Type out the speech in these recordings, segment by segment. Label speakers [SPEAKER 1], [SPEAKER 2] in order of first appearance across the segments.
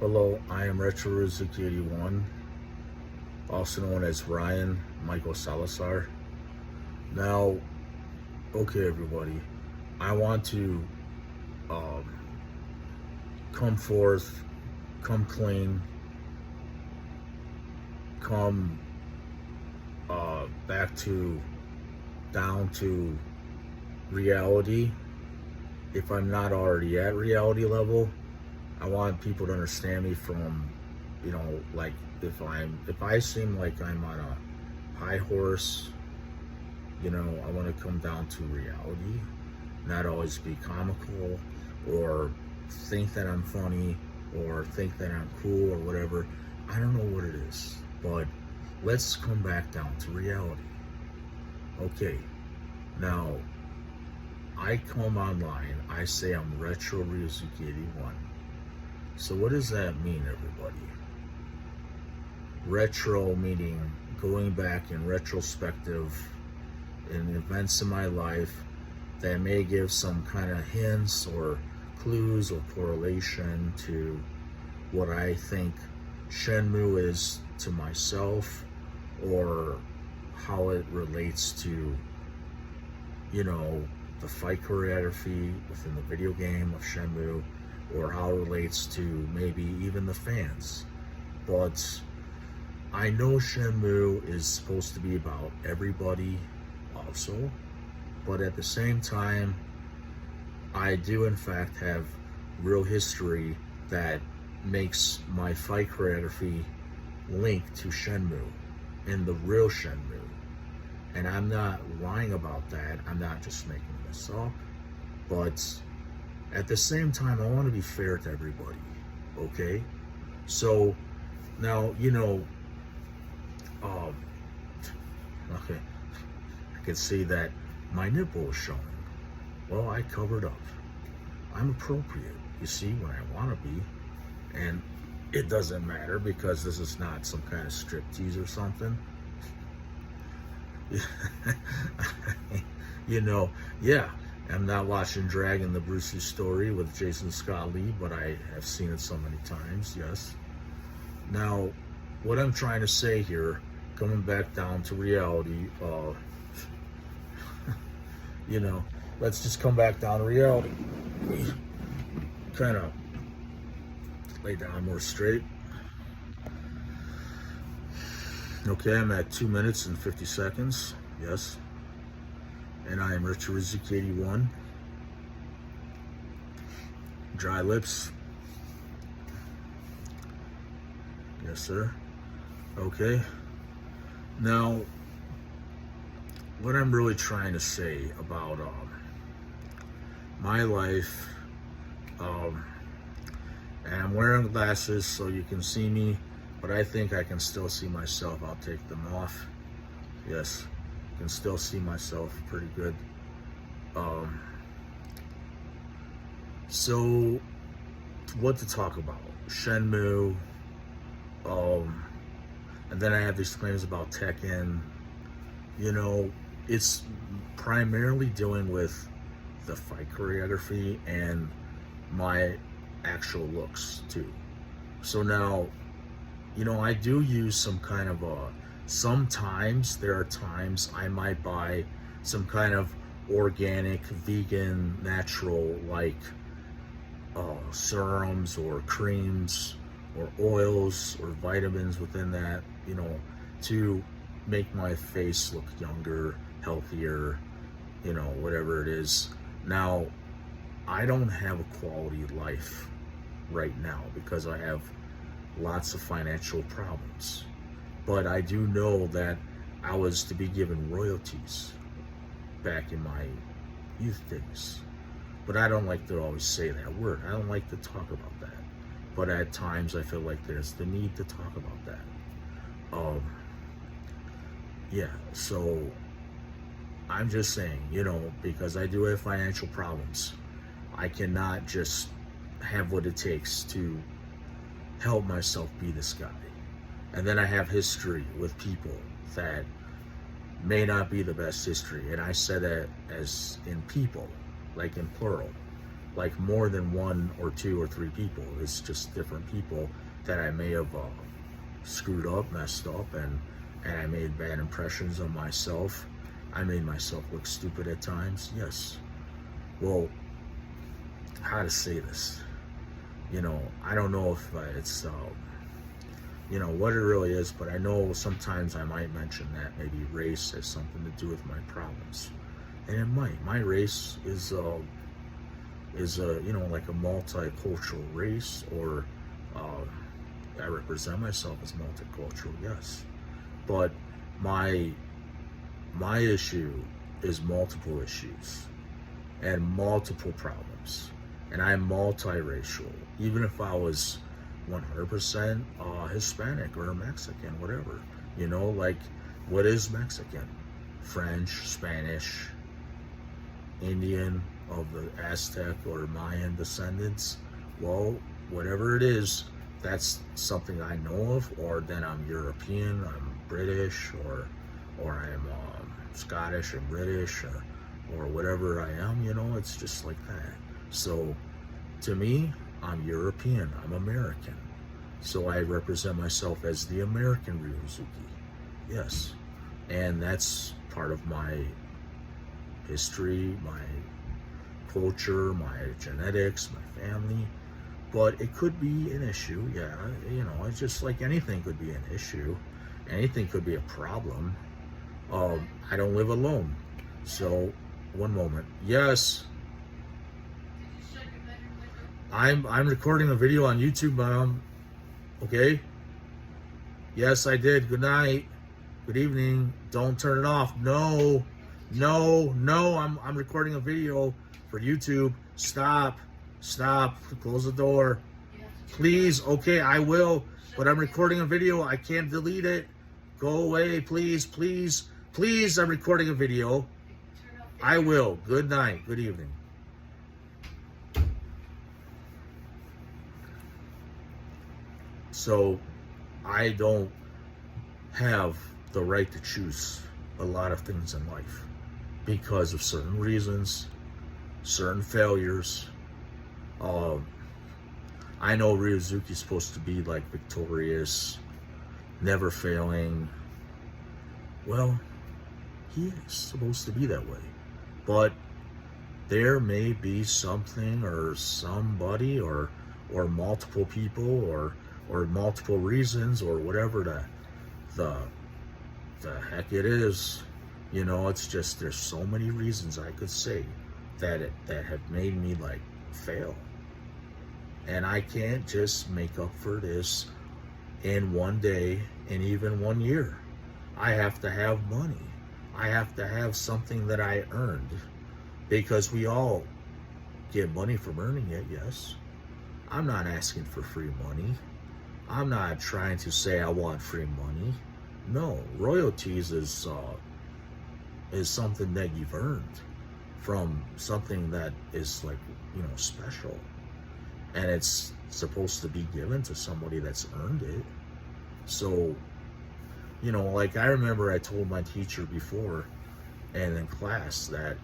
[SPEAKER 1] Hello, I am Retro Rizuki 81, also known as Ryan Michael Salazar. Now, okay, everybody, I want to um, come forth, come clean, come back to down to reality. If I'm not already at reality level, I want people to understand me from, like if I seem like I'm on a high horse, I want to come down to reality, not always be comical or think that I'm funny or think that I'm cool or whatever. I don't know what it is, but let's come back down to reality. Okay, now I come online, I say I'm Retro Ryuzuki 81. So what does that mean, everybody? Retro meaning going back in retrospective in events in my life that may give some kind of hints or clues or correlation to what I think Shenmue is to myself, or how it relates to, the fight choreography within the video game of Shenmue, or how it relates to maybe even the fans. But I know Shenmue is supposed to be about everybody also, but at the same time, I do in fact have real history that makes my fight choreography linked to Shenmue and the real Shenmue. And I'm not lying about that. I'm not just making this up. But at the same time, I want to be fair to everybody. Okay? So now, okay, I can see that my nipple is showing. Well, I covered up. I'm appropriate, you see, when I want to be. And it doesn't matter because this is not some kind of striptease or something. Yeah, I'm not watching Dragon the Bruce Lee story with Jason Scott Lee, but I have seen it so many times, yes. Now, what I'm trying to say here, coming back down to reality, let's just come back down to reality. Kind of lay down more straight. Okay, I'm at 2 minutes and 50 seconds, yes. And I am Richard Rizuki 81. Dry lips. Yes, sir. Okay. Now, what I'm really trying to say about my life, and I'm wearing glasses so you can see me, but I think I can still see myself. I'll take them off. Yes, I can still see myself pretty good. So, what to talk about? Shenmue, and then I have these claims about Tekken. It's primarily dealing with the fight choreography and my actual looks too. So now, I do use some kind of sometimes there are times I might buy some kind of organic, vegan, natural, like serums or creams or oils or vitamins within that, to make my face look younger, healthier, whatever it is. Now, I don't have a quality life right now because I have lots of financial problems. But I do know that I was to be given royalties back in my youth days. But I don't like to always say that word. I don't like to talk about that. But at times I feel like there's the need to talk about that. Yeah, so I'm just saying, because I do have financial problems, I cannot just have what it takes to help myself be this guy. And then I have history with people that may not be the best history. And I said that as in people, like in plural. like more than one or two or three people. It's just different people that I may have screwed up, messed up, and I made bad impressions on myself. I made myself look stupid at times. Yes. Well, how to say this? I don't know if it's what it really is, but I know sometimes I might mention that maybe race has something to do with my problems, and it might. My race is like a multicultural race, or I represent myself as multicultural, yes, but my issue is multiple issues and multiple problems, and I'm multiracial. Even if I was 100% Hispanic or Mexican, whatever, like, what is Mexican? French, Spanish, Indian, of the Aztec or Mayan descendants. Well, whatever it is, that's something I know of. Or then I'm European, I'm British, or I'm Scottish and British, or whatever I am. It's just like that. So to me, I'm European, I'm American. So I represent myself as the American Ryuzuki. Yes. And that's part of my history, my culture, my genetics, my family. But it could be an issue, yeah. It's just like anything could be an issue. Anything could be a problem. I don't live alone. So, one moment. Yes. I'm recording a video on YouTube, Mom. Okay? Yes, I did. Good night. Good evening. Don't turn it off. No. I'm recording a video for YouTube. Stop. Close the door. Please. Okay, I will. But I'm recording a video. I can't delete it. Go away, please. I'm recording a video. I will. Good night. Good evening. So, I don't have the right to choose a lot of things in life because of certain reasons, certain failures. I know Ryuzuki's supposed to be like victorious, never failing. Well, he is supposed to be that way. But there may be something or somebody or multiple people or multiple reasons or whatever the heck it is. It's just, there's so many reasons I could say that have made me like fail. And I can't just make up for this in one day and even 1 year. I have to have money. I have to have something that I earned, because we all get money from earning it, yes. I'm not asking for free money. I'm not trying to say I want free money. No, royalties is something that you've earned from something that is like, special. And it's supposed to be given to somebody that's earned it. So, like I remember I told my teacher before and in class that,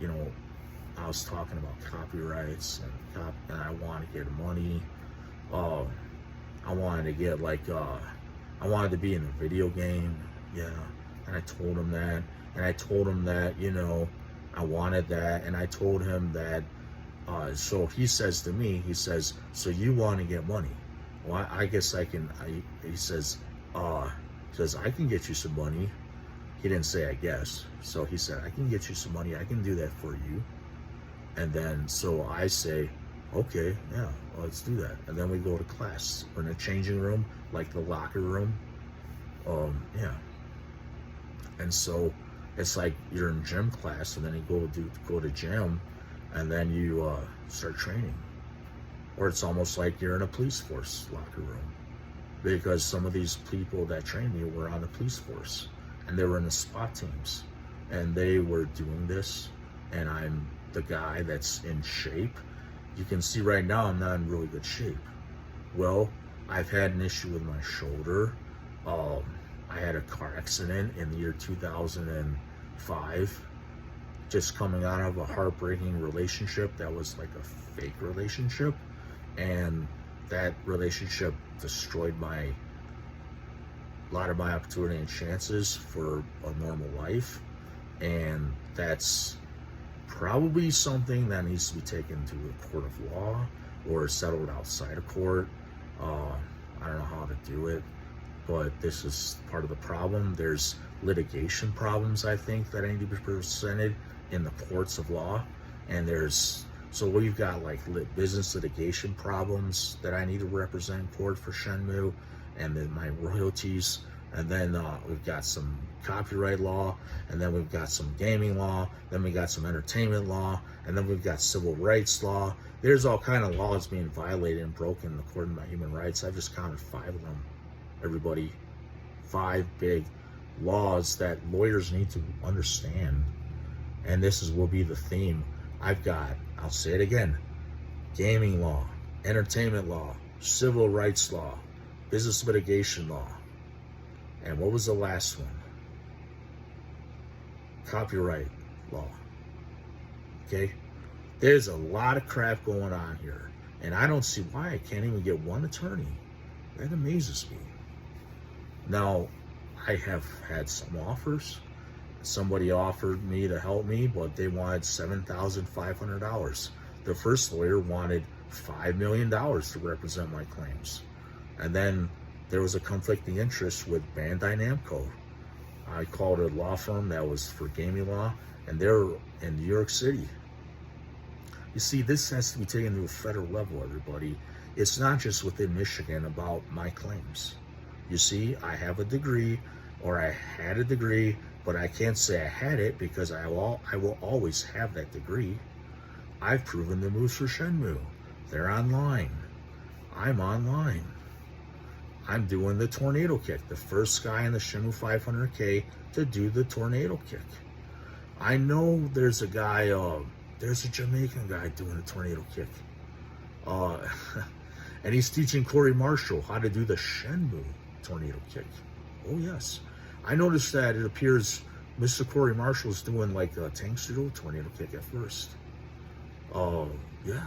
[SPEAKER 1] I was talking about copyrights and I want to get money. I wanted to get I wanted to be in a video game. Yeah. And I told him that. And I told him that, I wanted that. And I told him that, so he says to me, he says, so you want to get money? Well, I guess I can, he says, I can get you some money. He didn't say I guess. So he said, I can get you some money. I can do that for you. And then, so I say, okay, yeah, let's do that. And then we go to class. We're in a changing room, like the locker room. Yeah. And so it's like you're in gym class, and then you go to gym, and then you start training. Or it's almost like you're in a police force locker room, because some of these people that trained me were on the police force, and they were in the SWAT teams, and they were doing this, and I'm the guy that's in shape. You can see right now I'm not in really good shape. Well, I've had an issue with my shoulder. I had a car accident in the year 2005, just coming out of a heartbreaking relationship that was like a fake relationship, and that relationship destroyed a lot of my opportunity and chances for a normal life. And that's probably something that needs to be taken to a court of law or settled outside of court. I don't know how to do it, but this is part of the problem. There's litigation problems, I think, that need to be presented in the courts of law. And so we've got like business litigation problems that I need to represent in court for Shenmue, and then my royalties. And then we've got some copyright law, and then we've got some gaming law, then we got some entertainment law, and then we've got civil rights law. There's all kind of laws being violated and broken according to my human rights. I've just counted 5 of them, everybody. 5 big laws that lawyers need to understand. And this will be the theme. I'll say it again, gaming law, entertainment law, civil rights law, business litigation law. And what was the last one? Copyright law. Okay? There's a lot of crap going on here. And I don't see why I can't even get one attorney. That amazes me. Now, I have had some offers. Somebody offered me to help me, but they wanted $7,500. The first lawyer wanted $5 million to represent my claims. And then there was a conflicting interest with Bandai Namco. I called a law firm that was for gaming law, and they're in New York City. You see, this has to be taken to a federal level, everybody. It's not just within Michigan about my claims. You see, I have a degree, or I had a degree, but I can't say I had it because I will always have that degree. I've proven the moves for Shenmue. They're online. I'm online. I'm doing the tornado kick, the first guy in the Shenmue 500K to do the tornado kick. I know there's a guy, there's a Jamaican guy doing the tornado kick. And he's teaching Corey Marshall how to do the Shenmue tornado kick. Oh yes. I noticed that it appears Mr. Corey Marshall's doing like a tank pseudo tornado kick at first. Yeah.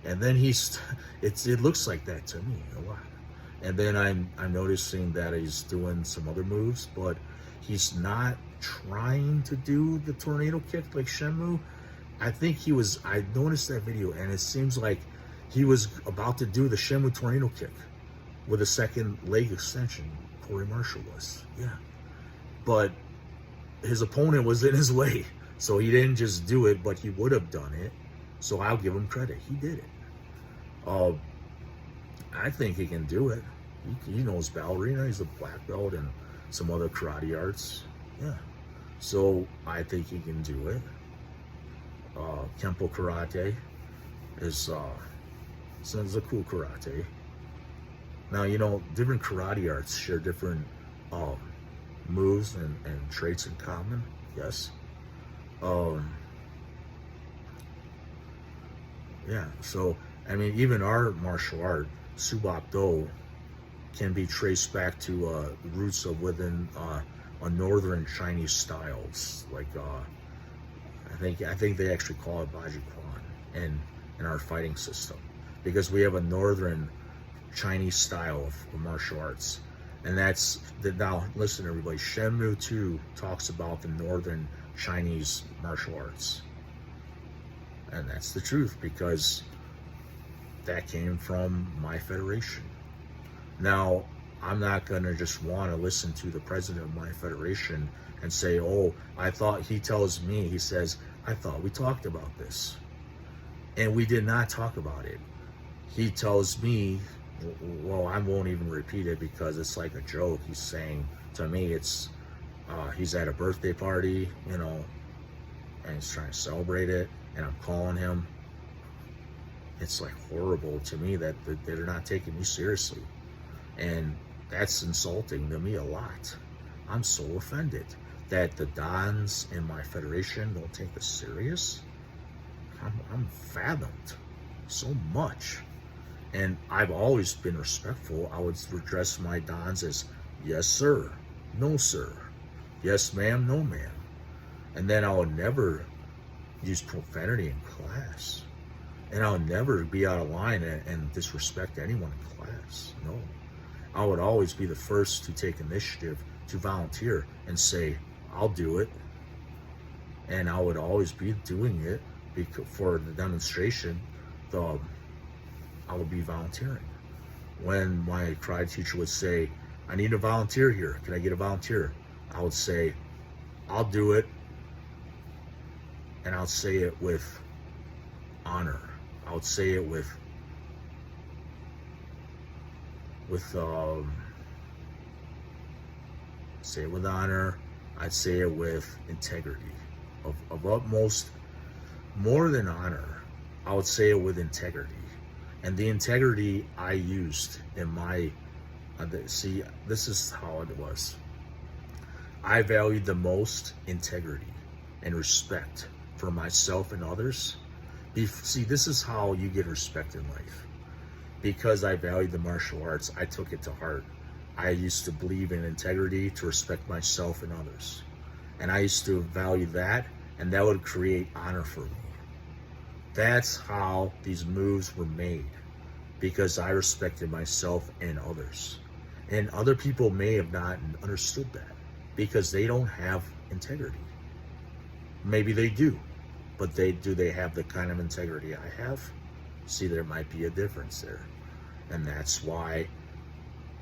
[SPEAKER 1] And then it looks like that to me a lot. And then I'm noticing that he's doing some other moves, but he's not trying to do the tornado kick like Shenmue. I think I noticed that video, and it seems like he was about to do the Shenmue tornado kick with a second leg extension. Corey Marshall was, yeah. But his opponent was in his way, so he didn't just do it, but he would have done it. So I'll give him credit. He did it. I think he can do it. He knows ballerina. He's a black belt and some other karate arts. Yeah. So I think he can do it. Kempo karate is a cool karate. Now, different karate arts share different moves and traits in common. Yes. Yeah. So, even our martial art, Subak Do, can be traced back to roots of within a northern Chinese styles. Like I think they actually call it Baji Quan in our fighting system, because we have a northern Chinese style of martial arts. And now listen everybody, Shenmue 2 talks about the northern Chinese martial arts. And that's the truth, because that came from my federation. Now, I'm not gonna just want to listen to the president of my federation and say, oh, he says, I thought we talked about this. And we did not talk about it. He tells me, well, I won't even repeat it because it's like a joke. He's saying to me, he's at a birthday party, and he's trying to celebrate it, and I'm calling him. It's like horrible to me that they're not taking me seriously. And that's insulting to me a lot. I'm so offended that the Dons in my federation don't take us serious. I'm fathomed so much. And I've always been respectful. I would address my Dons as yes, sir, no, sir, yes, ma'am, no, ma'am. And then I would never use profanity in class. And I'll never be out of line and disrespect anyone in class. No. I would always be the first to take initiative to volunteer and say, I'll do it. And I would always be doing it for the demonstration. I would be volunteering. When my karate teacher would say, I need a volunteer here. Can I get a volunteer? I would say, I'll do it. And I'll say it with honor. I would say it with say it with honor. I'd say it with integrity, of utmost, more than honor. I would say it with integrity, and the integrity I used in my see. This is how it was. I valued the most integrity and respect for myself and others. See, this is how you get respect in life. Because I valued the martial arts, I took it to heart. I used to believe in integrity to respect myself and others. And I used to value that, and that would create honor for me. That's how these moves were made, because I respected myself and others. And other people may have not understood that because they don't have integrity. Maybe they do, but do they have the kind of integrity I have? See, there might be a difference there. And that's why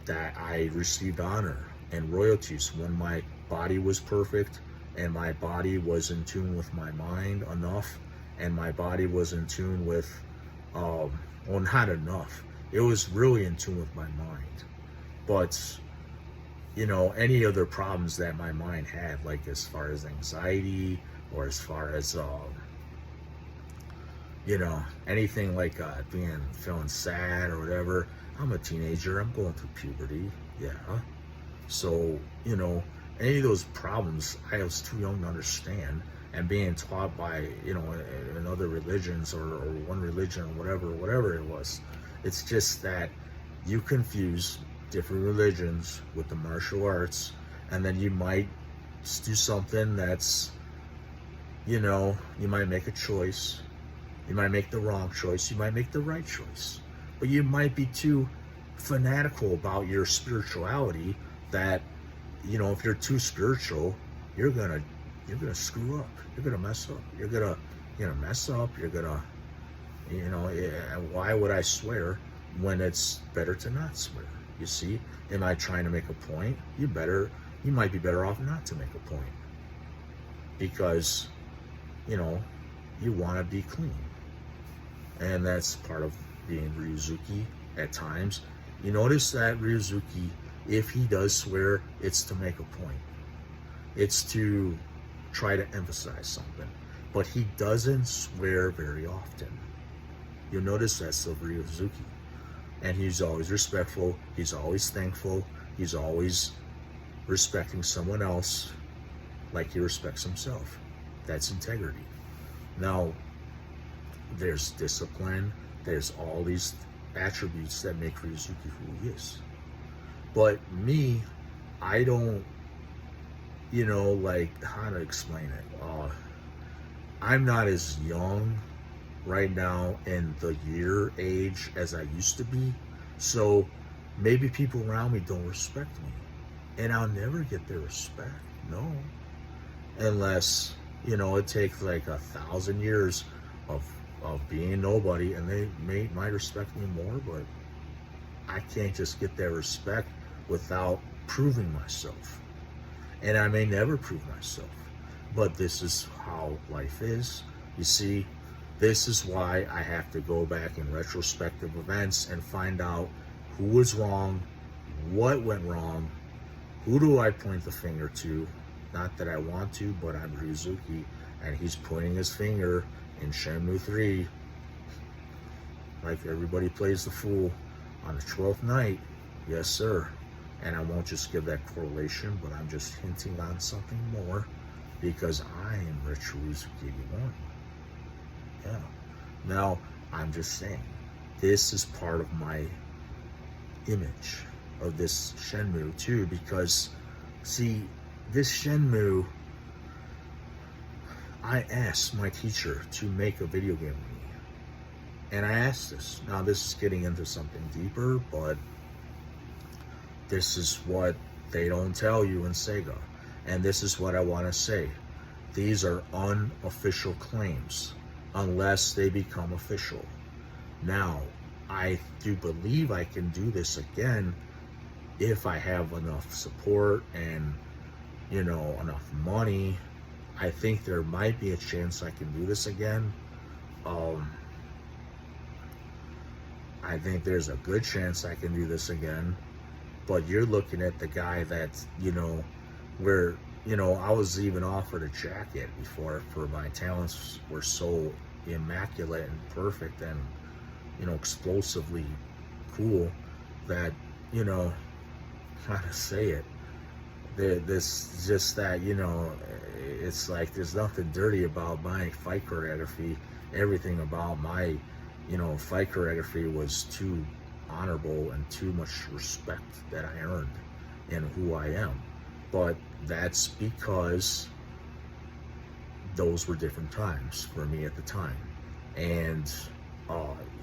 [SPEAKER 1] that I received honor and royalties when my body was perfect and my body was in tune with my mind enough, and my body was in tune with, well, not enough. It was really in tune with my mind. But, you know, any other problems that my mind had, like as far as anxiety or as far as, you know, anything like feeling sad or whatever. I'm a teenager. I'm going through puberty. Yeah. So, you know, any of those problems, I was too young to understand. And being taught by, you know, in other religions or one religion or whatever it was. It's just that you confuse different religions with the martial arts, and then you might do something that's, you know, you might make a choice. You might make the wrong choice. You might make the right choice. But you might be too fanatical about your spirituality that, you know, if you're too spiritual, you're gonna screw up. You're gonna mess up. You're gonna mess up. You're gonna, you know, why would I swear when it's better to not swear? You see, am I trying to make a point? You might be better off not to make a point, because, you know, you want to be clean. And that's part of being Ryuzuki at times. You notice that Ryuzuki, if he does swear, it's to make a point. It's to try to emphasize something. But he doesn't swear very often. You'll notice that's of Ryuzuki. And he's always respectful. He's always thankful. He's always respecting someone else like he respects himself. That's integrity. Now, there's discipline. There's all these attributes that make Ryuzuki who he is. But me, I don't, you know, like, how to explain it. I'm not as young right now in the year age as I used to be. So maybe people around me don't respect me. And I'll never get their respect. No. Unless, you know, it takes like 1,000 years of being nobody, and they might respect me more, but I can't just get their respect without proving myself. And I may never prove myself, but this is how life is. You see, this is why I have to go back in retrospective events and find out who was wrong, what went wrong, who do I point the finger to? Not that I want to, but I'm Ryuzuki, and he's pointing his finger in Shenmue 3, like everybody plays the fool on the 12th night. Yes, sir. And I won't just give that correlation, but I'm just hinting on something more, because I am Rich Ryuzuki 81. Yeah. Now, I'm just saying, this is part of my image of this Shenmue too, because, see, this Shenmue, I asked my teacher to make a video game with me. And I asked this. Now, this is getting into something deeper, but this is what they don't tell you in Sega. And this is what I want to say. These are unofficial claims unless they become official. Now, I do believe I can do this again if I have enough support and, enough money. I think there might be a chance I can do this again. I think there's a good chance I can do this again. But you're looking at the guy that's, where, I was even offered a jacket before, for my talents were so immaculate and perfect and, explosively cool that, how to say it, this just that, it's like there's nothing dirty about my fight choreography. Everything about my, fight choreography was too honorable and too much respect that I earned in who I am. But that's because those were different times for me at the time. And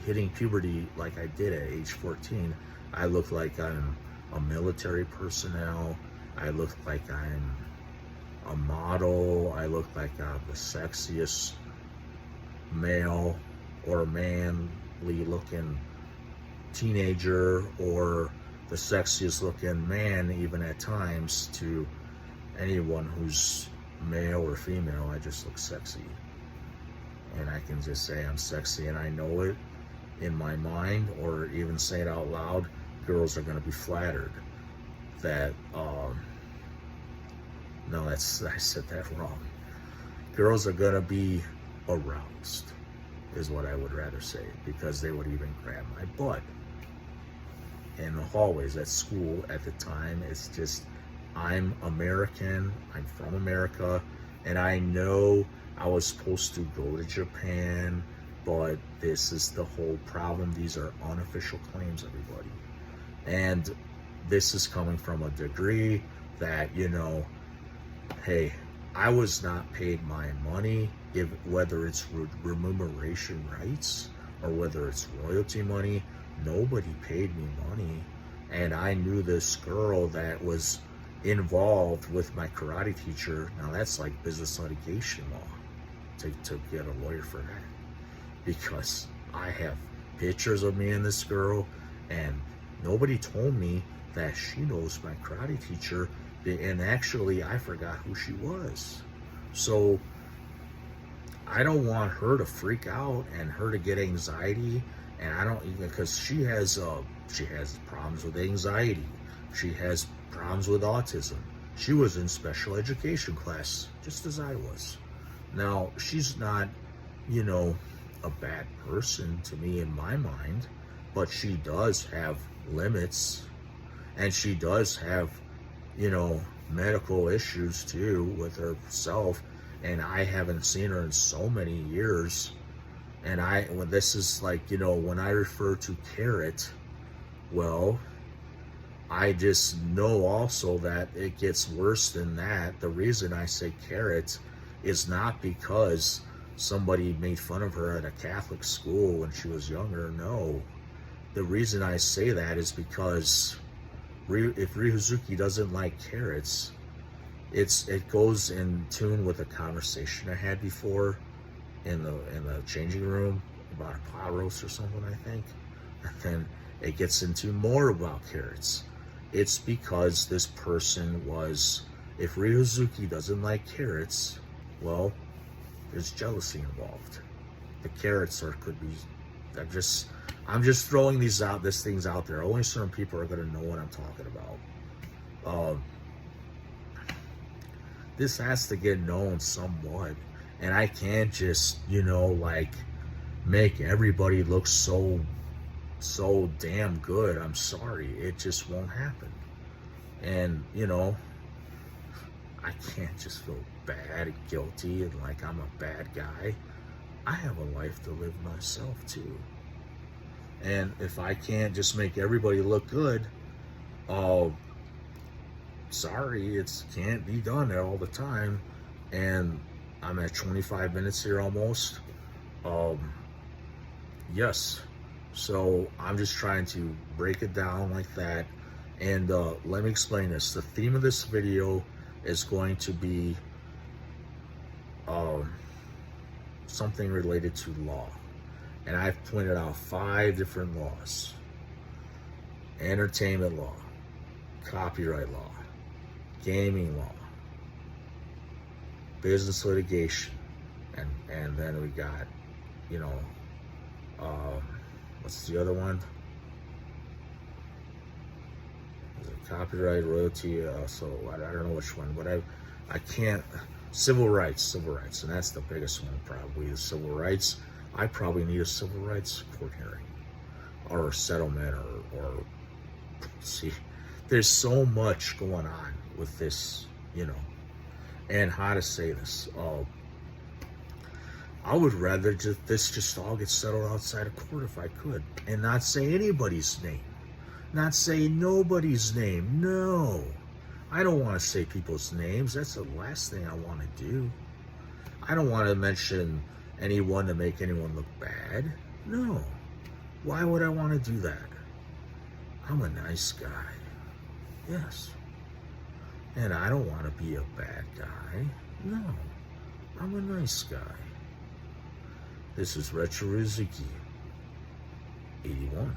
[SPEAKER 1] hitting puberty like I did at age 14, I look like I'm a military personnel. I look like I'm a model. I look like I'm the sexiest male or manly looking teenager, or the sexiest looking man even at times to anyone who's male or female. I just look sexy, and I can just say I'm sexy, and I know it in my mind, or even say it out loud. Girls are going to be flattered that no, I said that wrong. Girls are going to be aroused is what I would rather say, because they would even grab my butt in the hallways at school at the time. It's just, I'm American, I'm from America, and I know I was supposed to go to Japan, but this is the whole problem. These are unofficial claims, everybody. And this is coming from a degree that, hey, I was not paid my money, whether it's remuneration rights or whether it's royalty money. Nobody paid me money. And I knew this girl that was involved with my karate teacher. Now that's like business litigation law to get a lawyer for that, because I have pictures of me and this girl, and nobody told me that she knows my karate teacher, and actually I forgot who she was. So I don't want her to freak out and her to get anxiety, and I don't even, because she has problems with anxiety, she has problems with autism. She was in special education class just as I was. Now, she's not, a bad person to me in my mind, but she does have limits, and she does have, medical issues too with herself, and I haven't seen her in so many years. And when this is like, when I refer to Carrot, well, I just know also that it gets worse than that. The reason I say Carrot is not because somebody made fun of her at a Catholic school when she was younger. No. The reason I say that is because if Ryuzuki doesn't like carrots, it goes in tune with a conversation I had before in the changing room about a pot roast or something, I think. And then it gets into more about carrots. It's because this person was, if Ryuzuki doesn't like carrots, well, there's jealousy involved. The carrots could be, I'm just throwing these things out there. Only certain people are going to know what I'm talking about. This has to get known somewhat, and I can't just, make everybody look so damn good. I'm sorry, it just won't happen. And I can't just feel bad and guilty and like I'm a bad guy. I have a life to live myself too. And if I can't just make everybody look good, sorry, it can't be done all the time. And I'm at 25 minutes here almost. Yes. So I'm just trying to break it down like that. And let me explain this. The theme of this video is going to be um, something related to law. And I've pointed out 5 different laws: entertainment law, copyright law, gaming law, business litigation, and then we got, you know, what's the other one? Is it copyright, royalty? So I don't know which one, but I can't. Civil rights, and that's the biggest one probably. The civil rights. I probably need a civil rights court hearing or a settlement or see. There's so much going on with this, you know, and how to say this. I would rather just all get settled outside of court if I could, and not say anybody's name, not say nobody's name. No, I don't want to say people's names. That's the last thing I want to do. I don't want to mention anyone to make anyone look bad. No. Why would I want to do that? I'm a nice guy. Yes. And I don't want to be a bad guy. No. I'm a nice guy. This is Retro Rizuki 81.